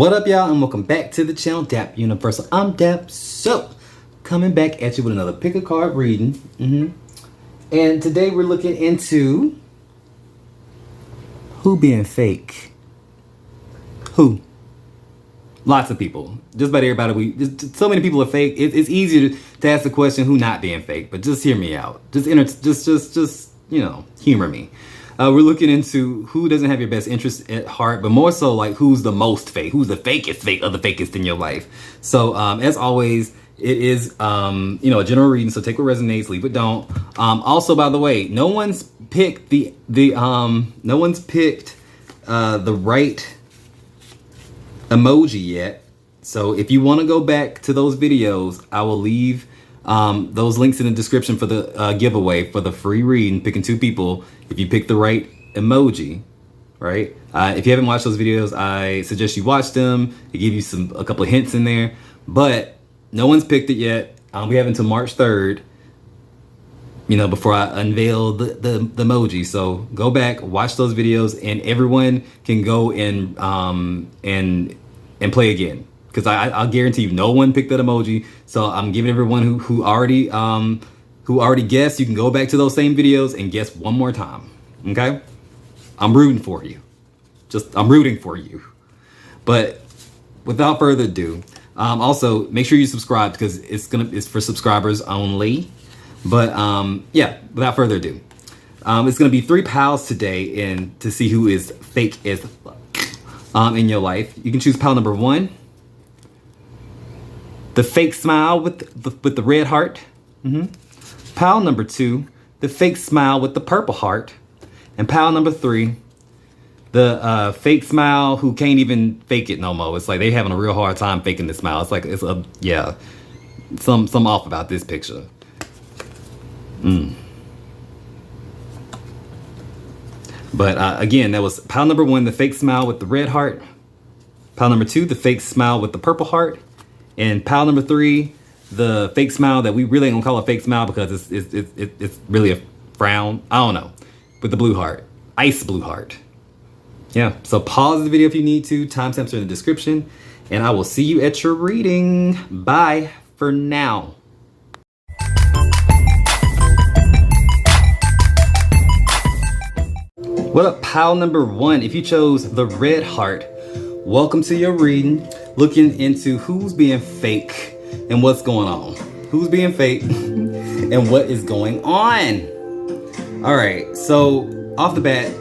What up, y'all, and welcome back to the channel, DapUniversal. I'm Dap. So, coming back at you with another pick a card reading. And today we're looking into who being fake. Who? Lots of people. Just about everybody. So many people are fake. It's easier to ask the question who not being fake, but just hear me out. Just you know, humor me. We're looking into who doesn't have your best interest at heart, but more so like who's the most fake, who's the fakest fake of the fakest in your life. So as always, it is you know, a general reading, so take what resonates, leave what don't. Also, by the way, no one's picked the right emoji yet. So if you want to go back to those videos, I will leave those links in the description for the giveaway for the free reading, picking 2 people if you pick the right emoji, right? If you haven't watched those videos, I suggest you watch them. They give you a couple of hints in there, but no one's picked it yet. We have until March 3rd, you know, before I unveil the emoji. So go back, watch those videos, and everyone can go and play again. Because I'll guarantee you, no one picked that emoji. So I'm giving everyone who already guessed, you can go back to those same videos and guess one more time. Okay? I'm rooting for you. I'm rooting for you. But without further ado, also make sure you subscribe because it's for subscribers only. But yeah, without further ado, it's gonna be 3 pals today, and to see who is fake as fuck in your life. You can choose pal number 1. The fake smile with the red heart. Pal number 2, the fake smile with the purple heart. And pal number 3, the fake smile who can't even fake it no more. It's like they having a real hard time faking the smile. It's like yeah, some off about this picture. But again, that was pal number 1, the fake smile with the red heart. Pal number 2, the fake smile with the purple heart. And pal number 3, the fake smile that we really ain't gonna call a fake smile because it's really a frown. I don't know. With the blue heart, ice blue heart. Yeah. So pause the video if you need to. Timestamps are in the description, and I will see you at your reading. Bye for now. What up, pal number 1? If you chose the red heart, welcome to your reading. Looking into who's being fake and what's going on. Who's being fake and what is going on. All right, so off the bat,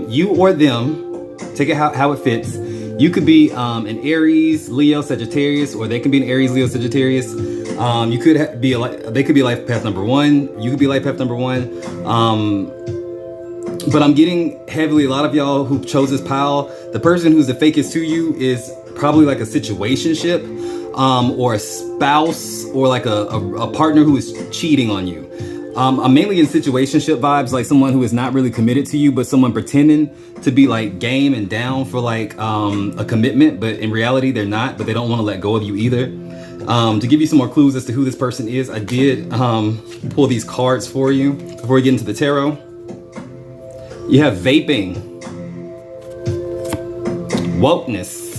you or them, take it how it fits. You could be an Aries, Leo, Sagittarius, or they can be an Aries, Leo, Sagittarius. You could they could be life path number 1. You could be life path number 1. But I'm getting heavily, a lot of y'all who chose this pile, the person who's the fakest to you is probably like a situationship, or a spouse, or like a partner who is cheating on you. I'm mainly in situationship vibes, like someone who is not really committed to you, but someone pretending to be like game and down for like a commitment, but in reality they're not, but they don't want to let go of you either. To give you some more clues as to who this person is, I did pull these cards for you before we get into the tarot. You have vaping, wokeness,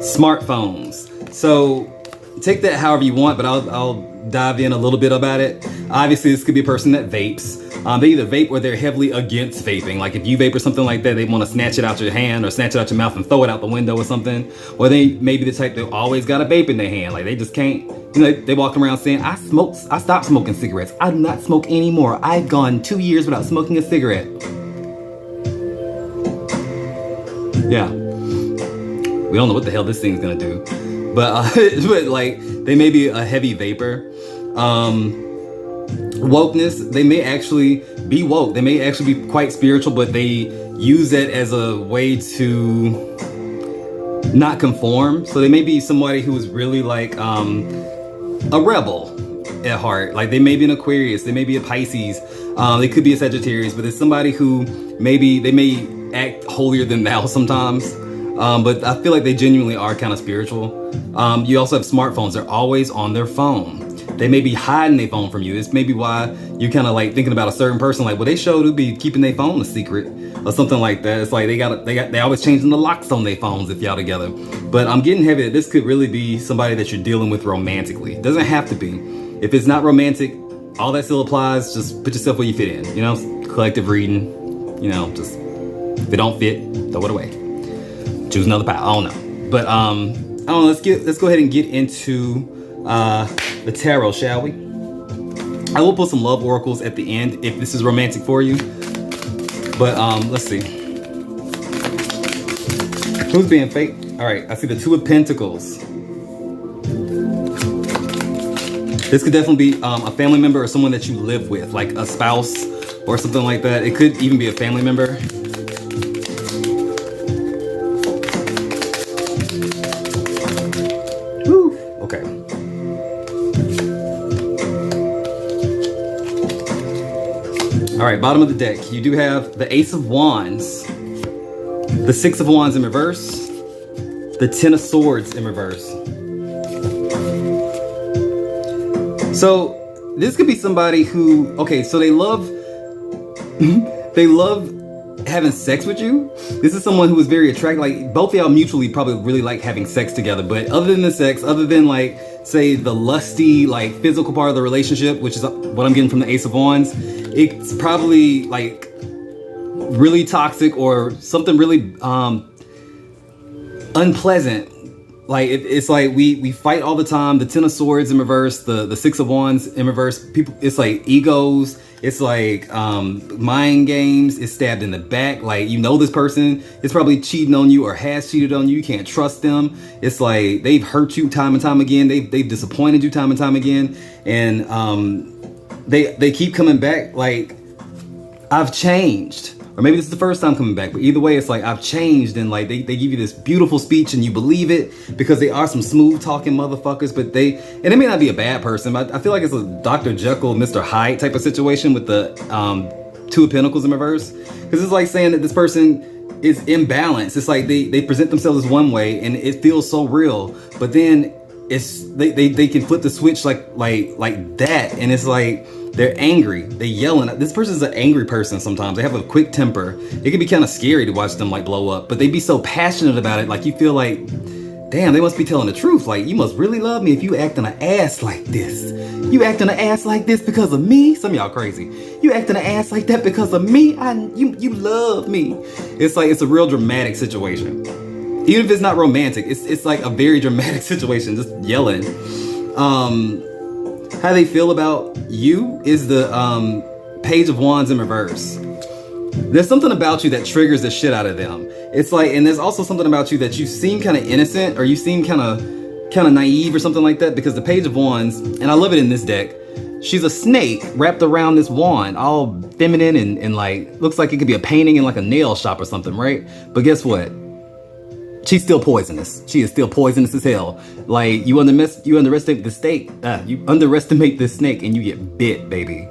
smartphones. So take that however you want, but I'll dive in a little bit about it. Obviously, this could be a person that vapes. They either vape or they're heavily against vaping. Like if you vape or something like that, they want to snatch it out your hand or snatch it out your mouth and throw it out the window or something. Or they may be the type that always got a vape in their hand. Like they just can't, you know, they walk around saying, I stopped smoking cigarettes. I do not smoke anymore. I've gone 2 years without smoking a cigarette. Yeah. We don't know what the hell this thing's gonna do. But, but like, they may be a heavy vapor. Wokeness, they may actually be woke. They may actually be quite spiritual, but they use it as a way to not conform. So they may be somebody who is really like a rebel at heart. Like they may be an Aquarius, they may be a Pisces, they could be a Sagittarius, but it's somebody who maybe they may act holier than thou sometimes. But I feel like they genuinely are kind of spiritual. You also have smartphones. They're always on their phone. They may be hiding their phone from you. It's maybe why you're kind of like thinking about a certain person, like, well, they showed to be keeping their phone a secret or something like that. It's like they always changing the locks on their phones if y'all together. But I'm getting heavy that this could really be somebody that you're dealing with romantically. It doesn't have to be. If it's not romantic, all that still applies. Just put yourself where you fit in, you know, collective reading, you know, just if it don't fit, throw it away. Choose another path. I don't know. But I don't know, let's go ahead and get into the tarot, shall we? I will put some love oracles at the end if this is romantic for you. But let's see. Who's being fake? All right, I see the Two of Pentacles. This could definitely be a family member or someone that you live with, like a spouse or something like that. It could even be a family member. Whew. Okay. All right, bottom of the deck, you do have the Ace of Wands, the Six of Wands in reverse, the Ten of Swords in reverse. So this could be somebody who, okay, so they love having sex with you. This is someone who is very attractive. Like both of y'all mutually probably really like having sex together. But other than the sex, other than like, say the lusty, like physical part of the relationship, which is what I'm getting from the Ace of Wands, it's probably like really toxic or something really unpleasant. Like it's like we fight all the time. The Ten of Swords in reverse, the Six of Wands in reverse. People, it's like egos. It's like mind games. It's stabbed in the back. Like, you know, this person is probably cheating on you or has cheated on you. You can't trust them. It's like they've hurt you time and time again. They've disappointed you time and time again. And they keep coming back like, I've changed. Or maybe this is the first time coming back, but either way, it's like, I've changed. And like, they give you this beautiful speech and you believe it because they are some smooth talking motherfuckers, but and it may not be a bad person, but I feel like it's a Dr. Jekyll, Mr. Hyde type of situation with the Two of Pentacles in reverse. Because it's like saying that this person is imbalanced. It's like they present themselves as one way and it feels so real, but then they can flip the switch like that. And it's like, they're angry, they yelling. This person's an angry person sometimes. They have a quick temper. It can be kind of scary to watch them like blow up, but they be so passionate about it. Like you feel like, damn, they must be telling the truth. Like, you must really love me if you acting an ass like this. You acting an ass like this because of me? Some of y'all crazy. You acting an ass like that because of me? You love me. It's like, it's a real dramatic situation. Even if it's not romantic, it's like a very dramatic situation, just yelling. How they feel about you is the Page of Wands in reverse. There's something about you that triggers the shit out of them. It's like, and there's also something about you that you seem kind of innocent or you seem kind of naive or something like that, because the Page of Wands, and I love it in this deck, she's a snake wrapped around this wand, all feminine and like, looks like it could be a painting in like a nail shop or something, right? But guess what? She's still poisonous. She is still poisonous as hell. Like, you underestimate the snake. You underestimate the snake and you get bit, baby.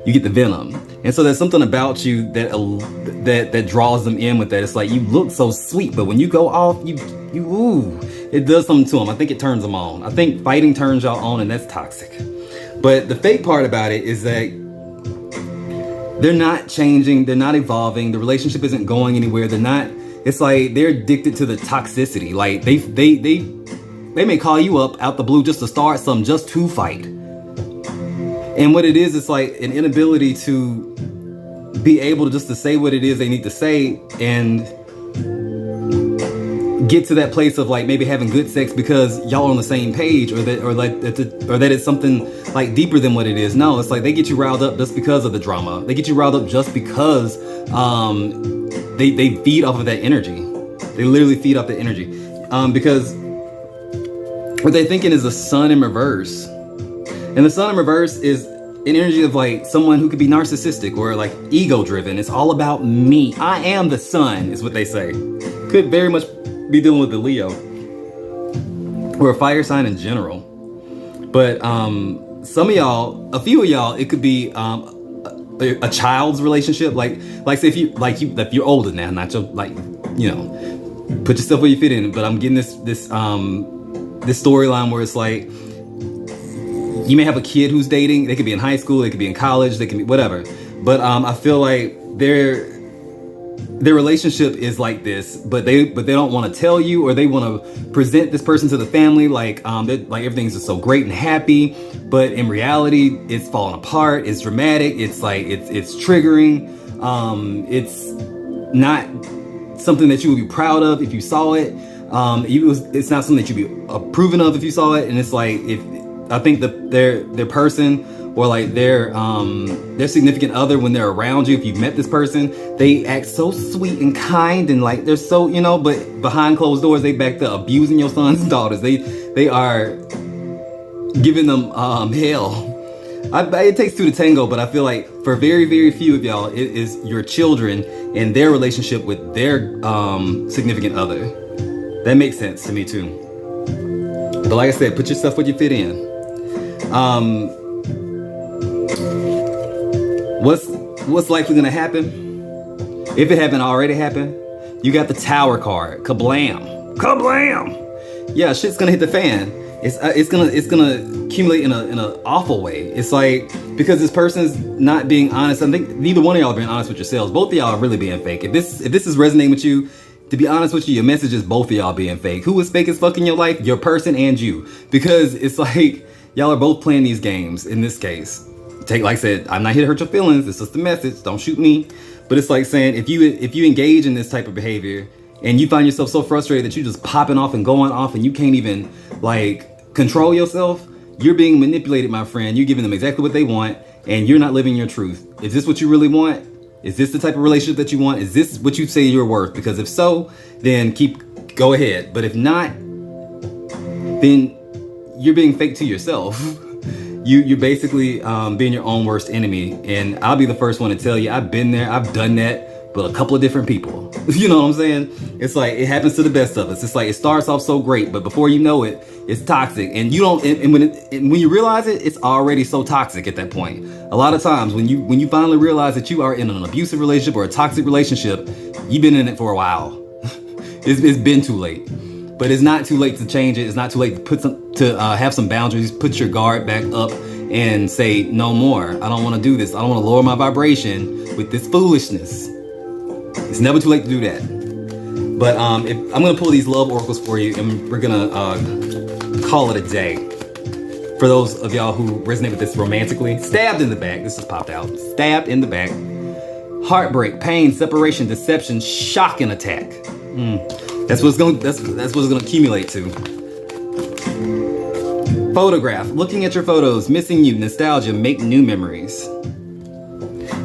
You get the venom. And so there's something about you that draws them in with that. It's like, you look so sweet, but when you go off, ooh, it does something to them. I think it turns them on. I think fighting turns y'all on, and that's toxic. But the fake part about it is that they're not changing. They're not evolving. The relationship isn't going anywhere. It's like they're addicted to the toxicity. Like they may call you up out the blue just to start something, just to fight. And what it is, it's like an inability to be able to say what it is they need to say and get to that place of like maybe having good sex because y'all are on the same page, or that it's something like deeper than what it is. No, it's like they get you riled up just because of the drama. They get you riled up just because they feed off of that energy. They literally feed off that energy. Because what they're thinking is the Sun in reverse. And the Sun in reverse is an energy of like someone who could be narcissistic or like ego driven. It's all about me. I am the sun, is what they say. Could very much be dealing with the Leo or a fire sign in general. But some of y'all, a few of y'all, it could be a child's relationship. Like say if you're older now, not your, like, you know, put yourself where you fit in. But I'm getting this storyline where it's like You may have a kid who's dating. They could be in high school, they could be in college, they can be whatever. But I feel like their relationship is like this, but they don't want to tell you, or they want to present this person to the family like like everything's just so great and happy, but in reality it's falling apart, it's dramatic, it's like it's triggering, it's not something that you would be proud of if you saw it. It's not something that you'd be approving of if you saw it. And it's like, if I think their person, or like their significant other, when they're around you, if you've met this person, they act so sweet and kind, and like they're so, you know, but behind closed doors they back there abusing your sons and daughters. They are giving them hell. It takes two to tango, but I feel like for very, very few of y'all, it is your children and their relationship with their significant other. That makes sense to me too. But like I said, put yourself where you fit in. What's likely gonna happen? If it haven't already happened, you got the Tower card. Kablam! Kablam! Yeah, shit's gonna hit the fan. It's gonna accumulate in an awful way. It's like, because this person's not being honest. I think neither one of y'all are being honest with yourselves. Both of y'all are really being fake. If this is resonating with you, to be honest with you, your message is both of y'all being fake. Who is fake as fuck in your life? Your person and you. Because it's like, y'all are both playing these games in this case. Like I said, I'm not here to hurt your feelings. It's just a message. Don't shoot me. But it's like saying, if you engage in this type of behavior and you find yourself so frustrated that you just popping off and going off and you can't even like control yourself, you're being manipulated, my friend. You're giving them exactly what they want and you're not living your truth. Is this what you really want? Is this the type of relationship that you want? Is this what you say you're worth? Because if so, then go ahead. But if not, then you're being fake to yourself. You're basically being your own worst enemy. And I'll be the first one to tell you, I've been there, I've done that, but a couple of different people. You know what I'm saying? It's like, it happens to the best of us. It's like, it starts off so great, but before you know it, it's toxic. And you don't, and when you realize it, it's already so toxic at that point. A lot of times when you finally realize that you are in an abusive relationship or a toxic relationship, you've been in it for a while. It's been too late. But it's not too late to change it. It's not too late to have some boundaries, put your guard back up and say, no more. I don't want to do this. I don't want to lower my vibration with this foolishness. It's never too late to do that. But I'm going to pull these love oracles for you, and we're going to call it a day. For those of y'all who resonate with this romantically, stabbed in the back. This just popped out. Stabbed in the back. Heartbreak, pain, separation, deception, shock, and attack. That's what it's gonna accumulate to. Photograph. Looking at your photos, missing you, nostalgia, make new memories.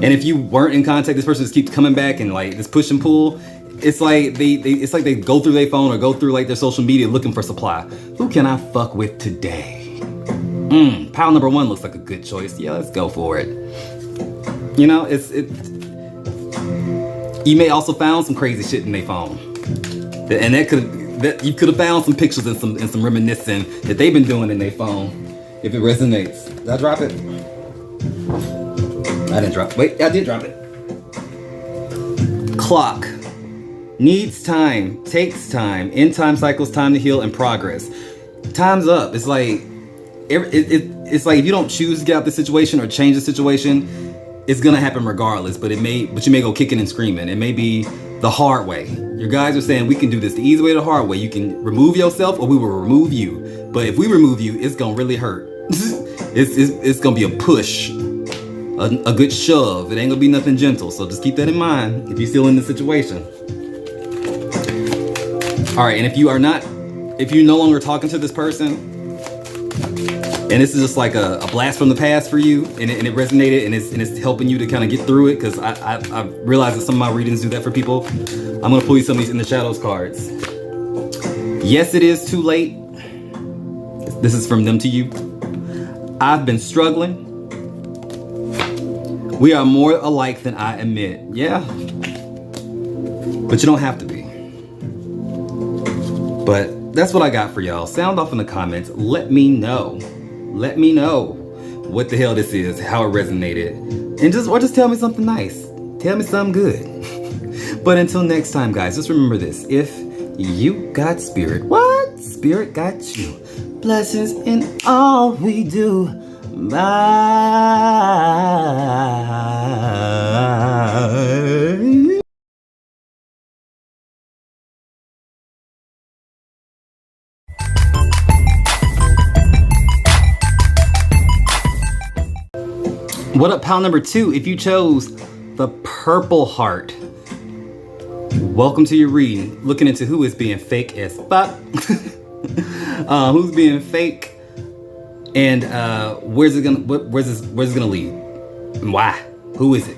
And if you weren't in contact, this person just keeps coming back and like this push and pull. It's like they go through their phone or go through like their social media looking for supply. Who can I fuck with today? Pile number 1 looks like a good choice. Yeah, let's go for it. You know, you may also found some crazy shit in their phone. And you could have found some pictures and some reminiscing that they've been doing in their phone. If it resonates. Did I drop it? I didn't drop it. Wait, I did drop it. Clock. Needs time. Takes time. End time cycles, time to heal and progress. Time's up. It's like it's like if you don't choose to get out the situation or change the situation, it's gonna happen regardless. But you may go kicking and screaming. It may be the hard way. Your guys are saying we can do this the easy way or the hard way. You can remove yourself or we will remove you. But if we remove you, it's gonna really hurt. it's gonna be a push, a good shove. It ain't gonna be nothing gentle. So just keep that in mind if you're still in the situation. All right, and if you're no longer talking to this person, and this is just like a blast from the past for you, and it resonated, and it's helping you to kind of get through it, because I realize that some of my readings do that for people. I'm going to pull you some of these In the Shadows cards. Yes, it is too late. This is from them to you. I've been struggling. We are more alike than I admit. Yeah. But you don't have to be. But that's what I got for y'all. Sound off in the comments. Let me know. Let me know what the hell this is, how it resonated. And just tell me something nice. Tell me something good. But until next time, guys, just remember this. If you got spirit, what? Spirit got you. Blessings in all we do. Bye. What up, pal number 2? If you chose the purple heart, welcome to your reading. Looking into who is being fake as fuck. Who's being fake, and where's it gonna lead? And why? Who is it?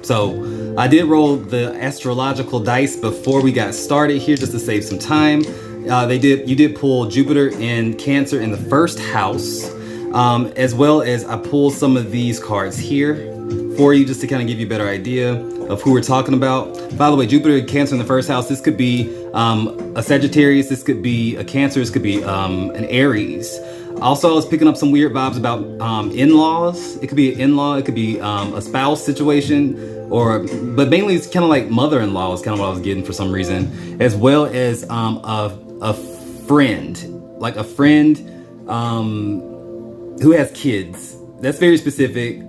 So I did roll the astrological dice before we got started here, just to save some time. You did pull Jupiter and Cancer in the first house. As well as I pulled some of these cards here for you just to kind of give you a better idea of who we're talking about. By the way, Jupiter and Cancer in the first house, this could be a Sagittarius, this could be a Cancer, this could be an Aries. Also, I was picking up some weird vibes about in-laws. It could be an in-law, it could be a spouse situation, but mainly it's kind of like mother-in-law is kind of what I was getting for some reason, as well as a friend, like a friend who has kids. That's very specific.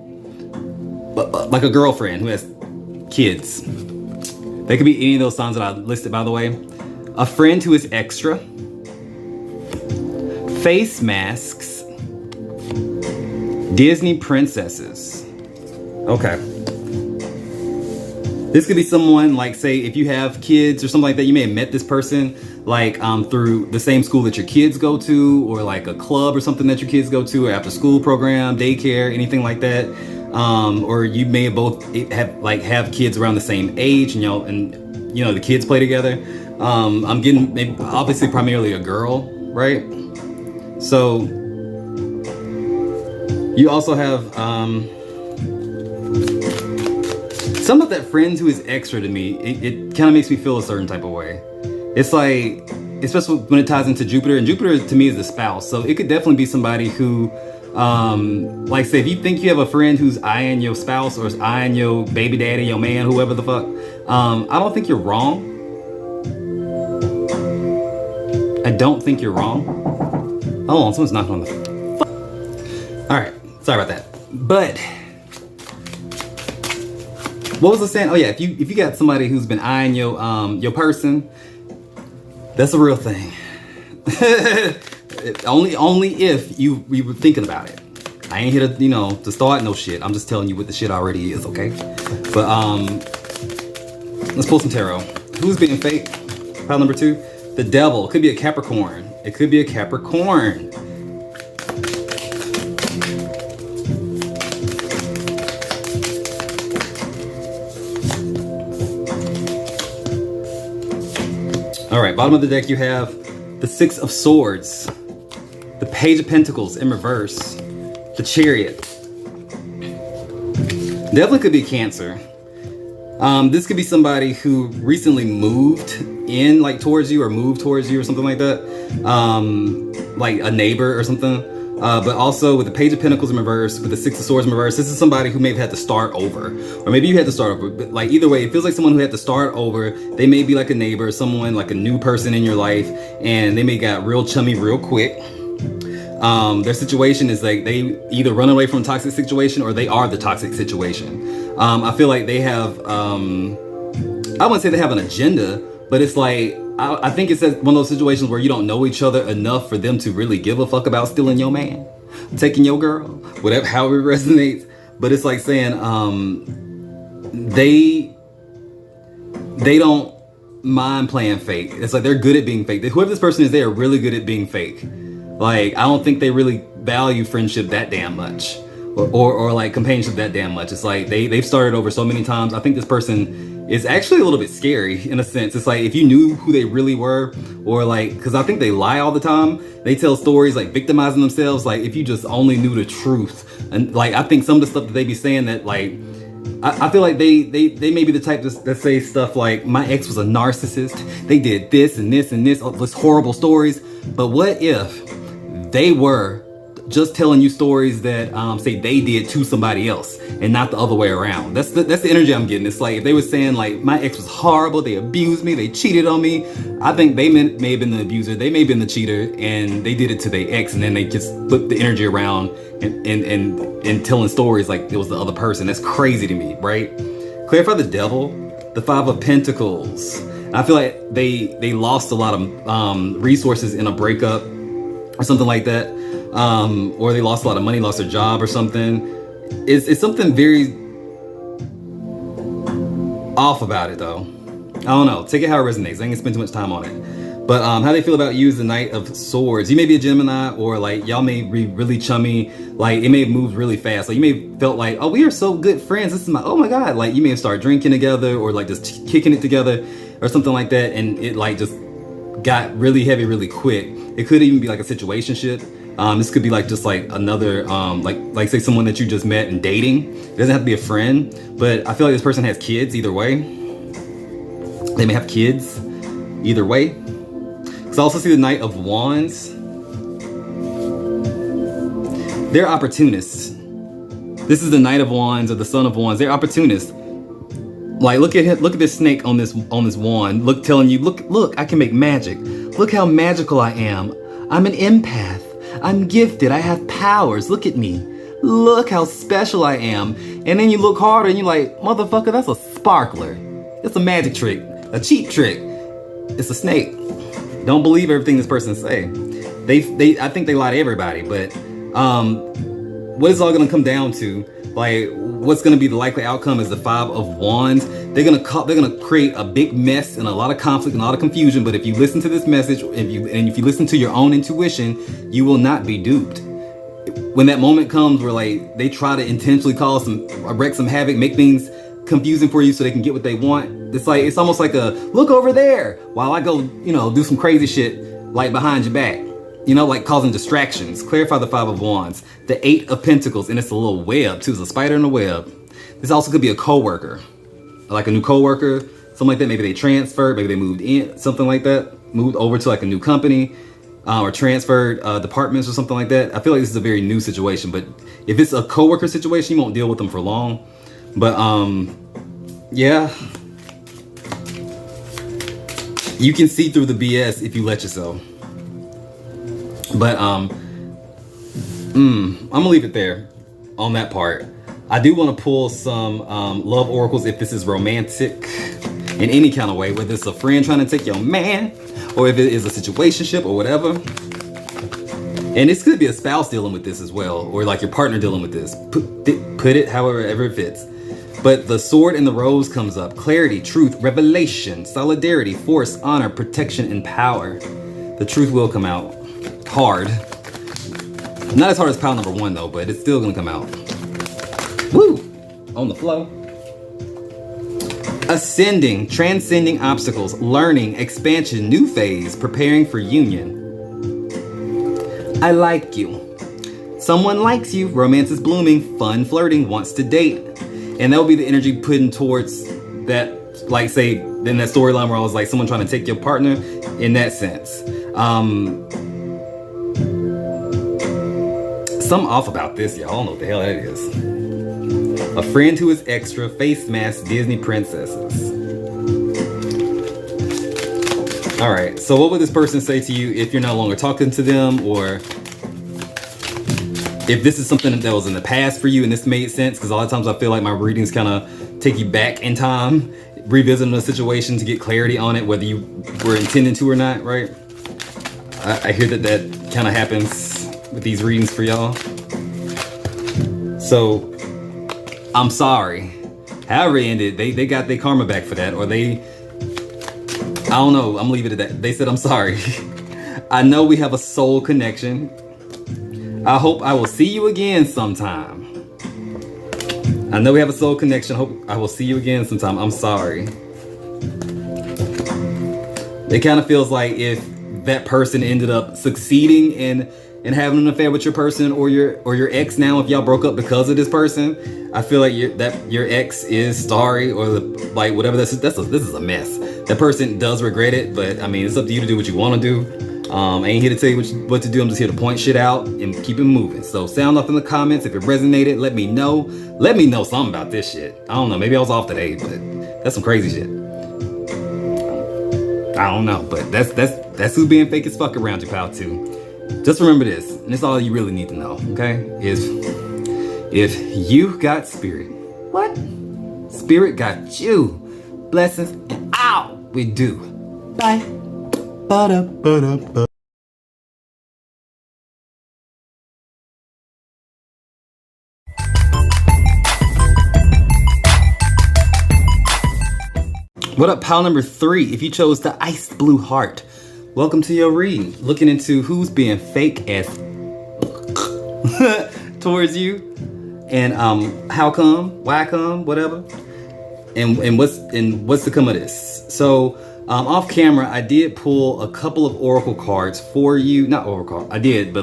But like a girlfriend who has kids. They could be any of those signs that I listed, by the way. A friend who is extra. Face masks. Disney princesses. Okay. This could be someone, like, say, if you have kids or something like that, you may have met this person like through the same school that your kids go to, or like a club or something that your kids go to, or after school program, daycare, anything like that. Or you may both have kids around the same age, and the kids play together. I'm getting maybe, obviously primarily a girl, right? So you also have some of that friend who is extra to me. It kind of makes me feel a certain type of way. It's like, especially when it ties into Jupiter, and Jupiter to me is the spouse. So it could definitely be somebody who, like, say, if you think you have a friend who's eyeing your spouse or is eyeing your baby daddy, your man, whoever the fuck, I don't think you're wrong. I don't think you're wrong. Oh, someone's knocking on the All right, sorry about that. But what was I saying? Oh yeah, if you got somebody who's been eyeing your person, that's a real thing. only if you were thinking about it. I ain't here to to start no shit. I'm just telling you what the shit already is, okay? But let's pull some tarot. Who's being fake? Pile number 2, the devil. It could be a Capricorn. It could be a Capricorn. All right, bottom of the deck you have the 6 of Swords, the Page of Pentacles in reverse, the Chariot. Definitely could be Cancer. This could be somebody who recently moved in, like, towards you, or moved towards you, or something like that. Like a neighbor or something. But also with the Page of Pentacles in reverse, with the 6 of Swords in reverse, this is somebody who may have had to start over. Or maybe you had to start over. But like, either way, it feels like someone who had to start over. They may be like a neighbor, someone like a new person in your life, and they may got real chummy real quick. Their situation is like they either run away from a toxic situation or they are the toxic situation. I feel like they have, I wouldn't say they have an agenda, but it's like, I think it's one of those situations where you don't know each other enough for them to really give a fuck about stealing your man, taking your girl, whatever, however it resonates. But it's like saying, they don't mind playing fake. It's like they're good at being fake. Whoever this person is, they are really good at being fake. Like, I don't think they really value friendship that damn much, or like companionship that damn much. It's like they've started over so many times. I think this person is actually a little bit scary in a sense. It's like if you knew who they really were, or like, because I think they lie all the time. They tell stories like victimizing themselves. Like, if you just only knew the truth. And like, I think some of the stuff that they be saying that, like, I feel like they may be the type that say stuff like, my ex was a narcissist, they did this and this and this, all these horrible stories. But what if they were just telling you stories that say they did to somebody else and not the other way around. That's the energy I'm getting. It's like if they were saying like my ex was horrible, they abused me, they cheated on me. I think they may have been the abuser, they may have been the cheater, and they did it to their ex, and then they just flipped the energy around and telling stories like it was the other person. That's crazy to me, right? Clarify the devil, the Five of Pentacles. I feel like they lost a lot of resources in a breakup or something like that, or they lost a lot of money, lost their job or something. It's something very off about it though. I don't know. Take it how it resonates. I ain't gonna spend too much time on it. But how they feel about you is the Knight of Swords. You may be a Gemini, or like y'all may be really chummy. Like it may have moved really fast. Like you may have felt like, oh, we are so good friends. This is oh my God. Like you may have started drinking together, or like just kicking it together or something like that. And it like just got really heavy really quick. It could even be like a situationship. This could be like just like another like say someone that you just met and dating. It doesn't have to be a friend, but I feel like this person has kids either way. They may have kids either way. Because I also see the Knight of Wands. They're opportunists. This is the Knight of Wands or the Son of Wands. They're opportunists. Like look at him, look at this snake on this wand. Look, telling you, look, I can make magic. Look how magical I am. I'm an empath. I'm gifted. I have powers. Look at me. Look how special I am. And then you look harder and you're like, motherfucker, that's a sparkler. It's a magic trick, a cheap trick. It's a snake. Don't believe everything this person say. I think they lie to everybody, but what it's all gonna come down to, like what's gonna be the likely outcome is the Five of Wands. They're gonna create a big mess and a lot of conflict and a lot of confusion. But if you listen to this message, if you listen to your own intuition, you will not be duped. When that moment comes where like they try to intentionally wreak some havoc, make things confusing for you so they can get what they want, it's almost like a look over there while I go, do some crazy shit like behind your back. Like causing distractions. Clarify the Five of Wands. The Eight of Pentacles, and it's a little web too. It's a spider in a web. This also could be a co-worker, like a new co-worker, something like that. Maybe they transferred, maybe they moved in, something like that. Moved over to like a new company, or transferred departments or something like that. I feel like this is a very new situation, but if it's a co-worker situation, you won't deal with them for long. But yeah. You can see through the BS if you let yourself. But I'm gonna leave it there on that part. I do want to pull some love oracles if this is romantic in any kind of way, whether it's a friend trying to take your man, or if it is a situationship or whatever. And this could be a spouse dealing with this as well, or like your partner dealing with this. Put it however it fits. But the Sword and the Rose comes up. Clarity, truth, revelation, solidarity, force, honor, protection, and power. The truth will come out. Hard. Not as hard as pile number 1 though, but it's still gonna come out. Woo! On the flow. Ascending, transcending obstacles, learning, expansion, new phase, preparing for union. I like you. Someone likes you, romance is blooming, fun flirting, wants to date. And that will be the energy putting towards that, like say, in that storyline where I was like someone trying to take your partner, in that sense. Something off about this, y'all. I don't know what the hell that is. A friend who is extra, face mask, Disney princesses. Alright, so what would this person say to you if you're no longer talking to them, or if this is something that was in the past for you and this made sense? Because a lot of times I feel like my readings kind of take you back in time, revisiting a situation to get clarity on it, whether you were intending to or not, right? I hear that kind of happens with these readings for y'all. So I'm sorry. However it ended, they got their karma back for that, or I don't know, I'm leaving it at that. They said I'm sorry. I know we have a soul connection. I hope I will see you again sometime. I know we have a soul connection. Hope I will see you again sometime. I'm sorry. It kind of feels like if that person ended up succeeding in having an affair with your person, or your ex now, if y'all broke up because of this person, I feel like your ex is sorry, or like whatever. This is a mess. That person does regret it, but I mean, it's up to you to do what you want to do. I ain't here to tell you what to do. I'm just here to point shit out and keep it moving. So sound off in the comments if it resonated. Let me know. Let me know something about this shit. I don't know. Maybe I was off today, but that's some crazy shit. I don't know, but that's who's being fake as fuck around you, pal, too. Just remember this, and it's all you really need to know, okay? Is if you got spirit, what? Spirit got you. Blessings, and ow, we do. Bye. Ba-da-ba-da-ba. What up, pile number 3? If you chose the ice blue heart, welcome to your reading. Looking into who's being fake as towards you, and how come, why come, whatever, and what's to come of this. So off camera, I did pull a couple of oracle cards for you. Not oracle, I did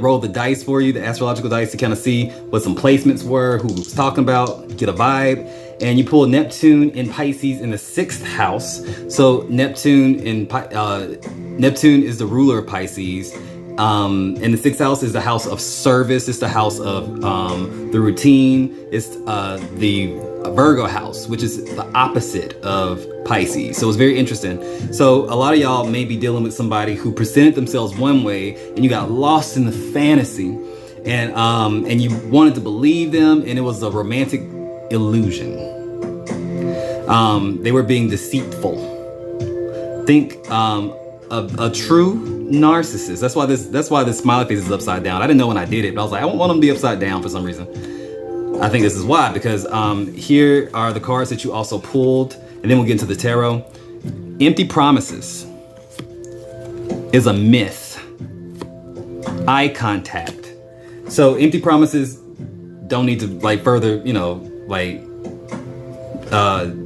roll the dice for you, the astrological dice, to kind of see what some placements were, who was talking about, get a vibe. And you pull Neptune in Pisces in the 6th house. So Neptune is the ruler of Pisces. And the 6th house is the house of service. It's the house of the routine. It's the Virgo house, which is the opposite of Pisces. So it's very interesting. So a lot of y'all may be dealing with somebody who presented themselves one way, and you got lost in the fantasy, and you wanted to believe them, and it was a romantic illusion. They were being deceitful. Think a true narcissist. That's why this smiley face is upside down. I didn't know when I did it, but I was like, I don't want them to be upside down for some reason. I think this is why, because here are the cards that you also pulled, and then we'll get into the tarot. Empty promises is a myth. Eye contact. So empty promises don't need to further,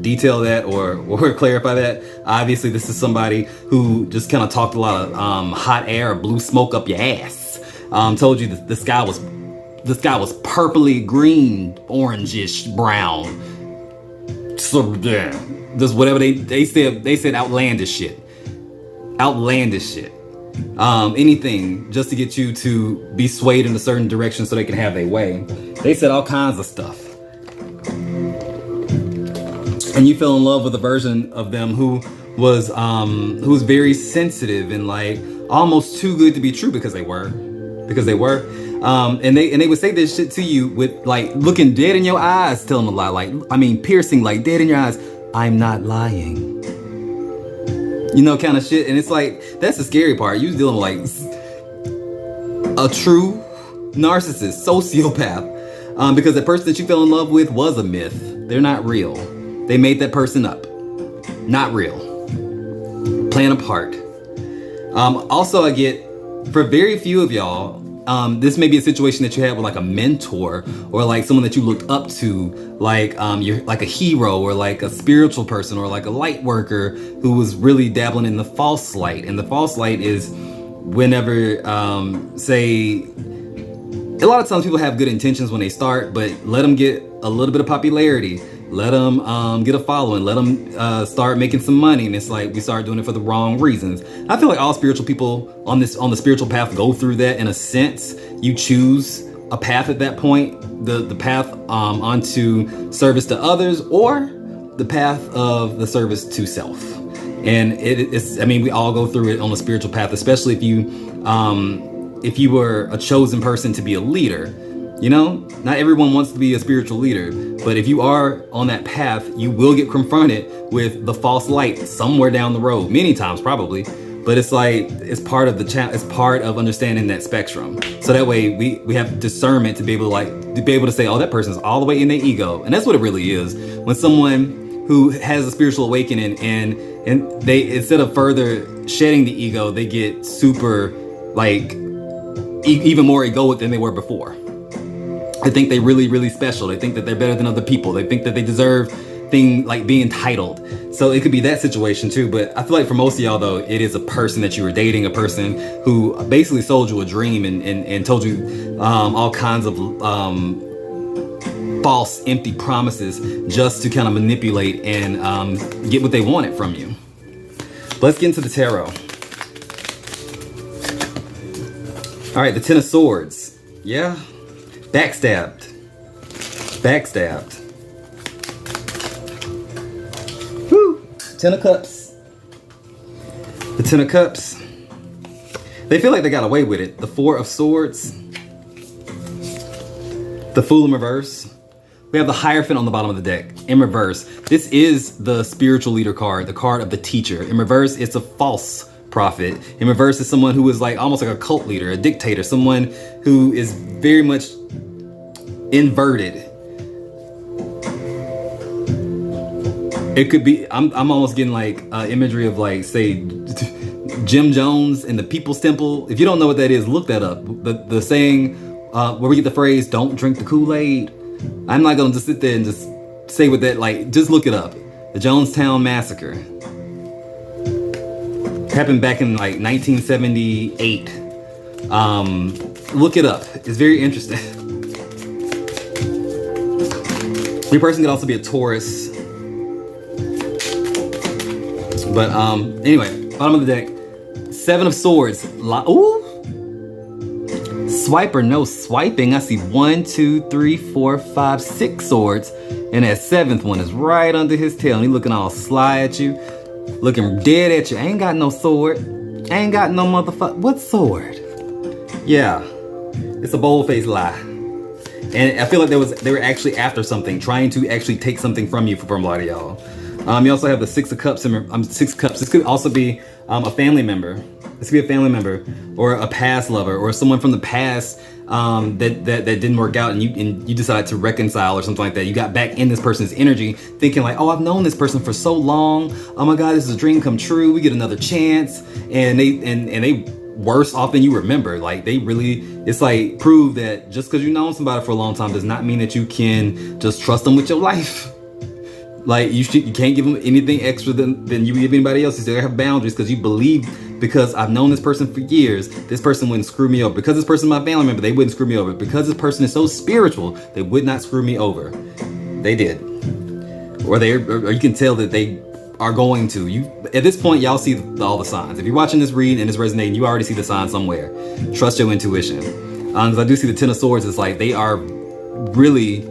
detail that or clarify that. Obviously, this is somebody who just kind of talked a lot of hot air or blew smoke up your ass. Told you that the sky was purpley green, orangish, brown. So yeah, just whatever they said outlandish shit. Anything just to get you to be swayed in a certain direction so they can have their way. They said all kinds of stuff. And you fell in love with a version of them who was very sensitive and almost too good to be true, because they were. And they would say this shit to you with looking dead in your eyes, telling a lie, piercing, dead in your eyes. I'm not lying. Kind of shit. And it's that's the scary part. You're dealing with a true narcissist, sociopath, because the person that you fell in love with was a myth. They're not real. They made that person up. Not real. Playing a part. Also, I get, for very few of y'all, this may be a situation that you had with a mentor, or someone that you looked up to, you're a hero, or a spiritual person, or a light worker who was really dabbling in the false light. And the false light is whenever, say, a lot of times people have good intentions when they start, but let them get a little bit of popularity. Let them get a following. Let them start making some money, and it's we start doing it for the wrong reasons. I feel like all spiritual people on the spiritual path go through that in a sense. You choose a path at that point, the path onto service to others, or the path of the service to self. And we all go through it on the spiritual path, especially if you were a chosen person to be a leader. Not everyone wants to be a spiritual leader, but if you are on that path, you will get confronted with the false light somewhere down the road, many times probably. But it's it's part of it's part of understanding that spectrum. So that way we have discernment to be able to say, oh, that person's all the way in their ego. And that's what it really is. When someone who has a spiritual awakening and they, instead of further shedding the ego, they get super even more egoic than they were before. They think they're really, really special. They think that they're better than other people. They think that they deserve things like being entitled. So it could be that situation too. But I feel like for most of y'all though, it is a person that you were dating, a person who basically sold you a dream and told you all kinds of false, empty promises just to kind of manipulate and get what they wanted from you. Let's get into the tarot. All right, the Ten of Swords. Yeah. Backstabbed. Backstabbed. Woo. Ten of Cups. The Ten of Cups. They feel like they got away with it. The Four of Swords. The Fool in reverse. We have the Hierophant on the bottom of the deck in reverse. This is the spiritual leader card, the card of the teacher. In reverse, it's a false prophet. In reverse is someone who is like almost like a cult leader, a dictator, someone who is very much inverted. It could be, I'm almost getting like imagery of like, say, Jim Jones and the People's Temple. If you don't know what that is, look that up. The saying where we get the phrase, don't drink the Kool-Aid. I'm not gonna just sit there and just say what that, like, just look it up. The Jonestown Massacre. Happened back in like 1978. Look it up. It's very interesting. Your person could also be a Taurus. But anyway, bottom of the deck. Seven of Swords. Ooh. Swipe or no swiping. I see 1, 2, 3, 4, 5, 6 swords. And that seventh one is right under his tail. And he looking all sly at you. Looking dead at you. I ain't got no sword. I ain't got no motherfucker. What sword? Yeah. It's a bold-faced lie. And I feel like they were actually after something, trying to actually take something from you from a lot of y'all. You also have the Six of Cups. Six Cups. This could also be a family member. This could be a family member or a past lover or someone from the past that didn't work out, and you decided to reconcile or something like that. You got back in this person's energy, thinking like, oh, I've known this person for so long. Oh my God, this is a dream come true. We get another chance, and they worse off than you remember. Like they really, it's like prove that just because you've known somebody for a long time does not mean that you can just trust them with your life. Like you can't give them anything extra than you give anybody else. You still have boundaries because you believe, because I've known this person for years, this person wouldn't screw me over. Because this person is my family member, they wouldn't screw me over. Because this person is so spiritual, they would not screw me over. They did. Or you can tell that they are going to. At this point, y'all see all the signs. If you're watching this read and it's resonating, you already see the signs somewhere. Trust your intuition. Because I do see the Ten of Swords. It's like they are really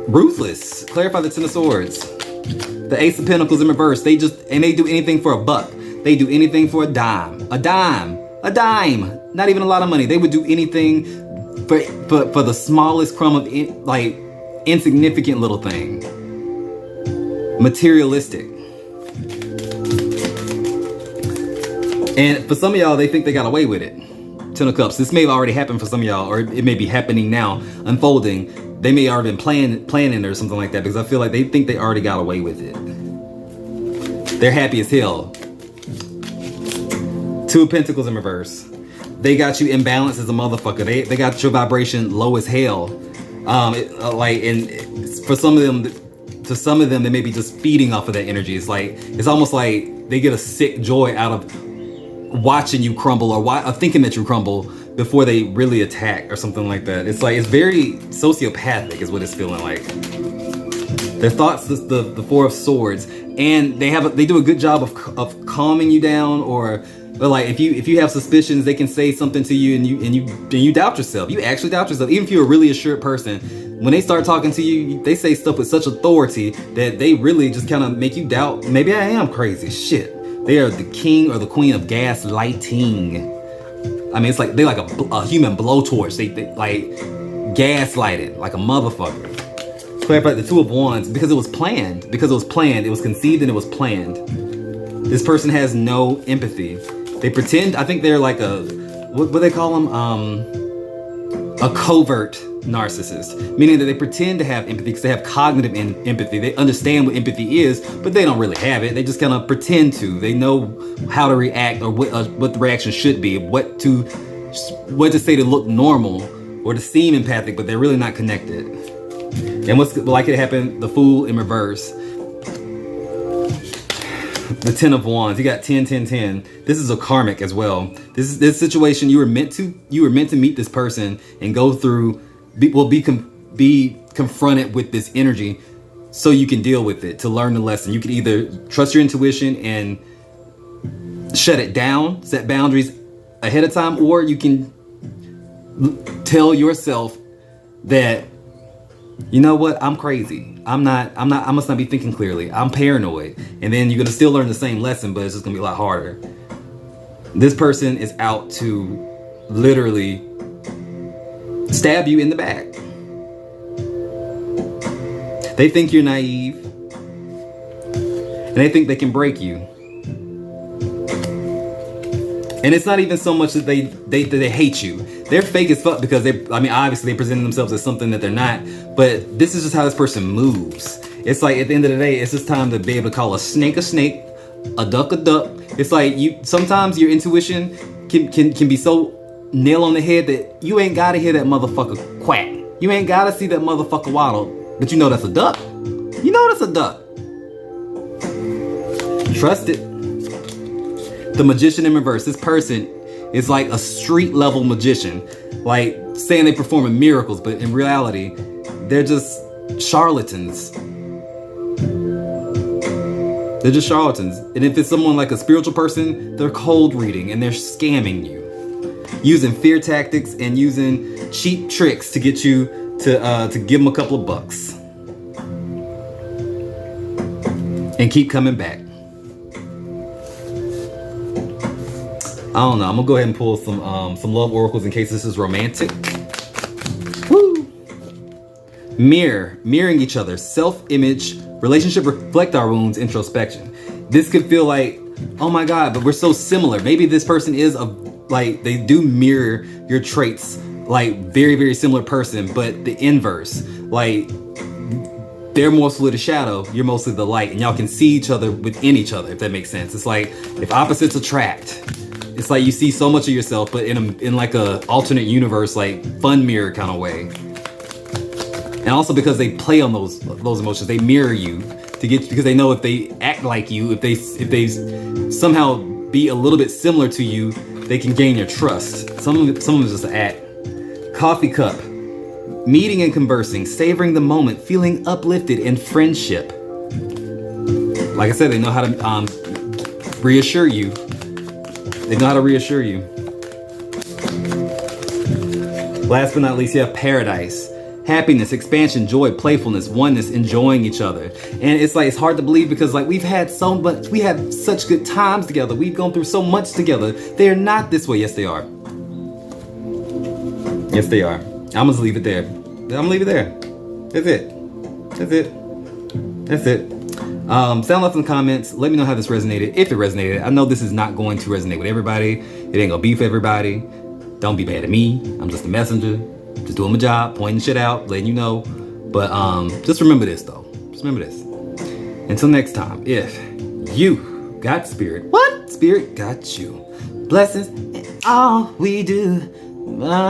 ruthless. Clarify the Ten of Swords. The Ace of Pentacles in reverse. They do anything for a buck. They do anything for a dime. A dime. A dime. Not even a lot of money. They would do anything for the smallest crumb of insignificant little thing. Materialistic. And for some of y'all, they think they got away with it. Ten of Cups. This may have already happened for some of y'all, or it may be happening now, unfolding. They may already been planning it or something like that, because I feel like they think they already got away with it. They're happy as hell. Two of Pentacles in reverse. They got you imbalanced as a motherfucker. They got your vibration low as hell. And for some of them, to some of them, they may be just feeding off of that energy. It's almost like they get a sick joy out of watching you crumble or thinking that you crumble before they really attack or something like that. It's like, it's very sociopathic is what it's feeling like. Their thoughts, the Four of Swords, and they do a good job of calming you down, but like if you have suspicions, they can say something to you and you doubt yourself. You actually doubt yourself. Even if you're a really assured person, when they start talking to you, they say stuff with such authority that they really just kind of make you doubt, maybe I am crazy. Shit. They are the king or the queen of gaslighting. I mean, it's like they're like a human blowtorch. They like gaslighted like a motherfucker. Clarify the Two of Wands, because it was planned. Because it was planned. It was conceived and it was planned. This person has no empathy. They pretend. I think they're like what do they call them? A covert narcissist, meaning that they pretend to have empathy because they have cognitive empathy. They understand what empathy is, but they don't really have it. They just kind of pretend to. They know how to react or what the reaction should be, what to say to look normal or to seem empathic, but they're really not connected. And what's likely to happen? The Fool in reverse. The Ten of Wands. You got 10, 10, 10. This is a karmic as well. This situation, you were meant to meet this person and go through. Be confronted with this energy so you can deal with it, to learn the lesson. You can either trust your intuition and shut it down, set boundaries ahead of time, or you can tell yourself that, you know what, I'm crazy. I must not be thinking clearly. I'm paranoid. And then you're gonna still learn the same lesson, but it's just gonna be a lot harder. This person is out to literally stab you in the back. They think you're naive, and they think they can break you. And it's not even so much that they hate you. They're fake as fuck because obviously they present themselves as something that they're not, but this is just how this person moves. It's like at the end of the day, it's just time to be able to call a snake, a duck. It's like sometimes your intuition can be so nail on the head that you ain't gotta hear that motherfucker quack. You ain't gotta see that motherfucker waddle, but you know that's a duck. You know that's a duck. Trust it. The magician in reverse. This person is like a street level magician, like saying they performing miracles, but in reality, they're just charlatans. They're just charlatans. And if it's someone like a spiritual person, they're cold reading and they're scamming you, using fear tactics and using cheap tricks to get you to give them a couple of bucks and keep coming back. I don't know. I'm gonna go ahead and pull some love oracles in case this is romantic. Woo! Mirroring each other, self-image, relationship reflect our wounds, introspection. This could feel like, oh my God, but we're so similar. Maybe this person is they do mirror your traits, like very, very similar person, but the inverse. Like they're mostly the shadow, you're mostly the light, and y'all can see each other within each other, if that makes sense. It's like if opposites attract. It's like you see so much of yourself, but in like a alternate universe, like fun mirror kind of way. And also because they play on those emotions, they mirror you because they know if they act like you, if they somehow be a little bit similar to you, they can gain your trust. Some of it is just an act. Coffee cup, meeting and conversing, savoring the moment, feeling uplifted in friendship. Like I said, they know how to reassure you. They know how to reassure you. Last but not least, you have paradise. Happiness, expansion, joy, playfulness, oneness, enjoying each other. And it's hard to believe because we have such good times together. We've gone through so much together. They are not this way. Yes, they are. Yes, they are. I'm gonna leave it there. I'm gonna leave it there. That's it. Sound off in the comments. Let me know how this resonated, if it resonated. I know this is not going to resonate with everybody. It ain't gonna be for everybody. Don't be mad at me. I'm just a messenger, just doing my job, pointing shit out, letting you know. But just remember this though. Just remember this. Until next time, if you got spirit, what spirit got you? Blessings in all we do. Bye.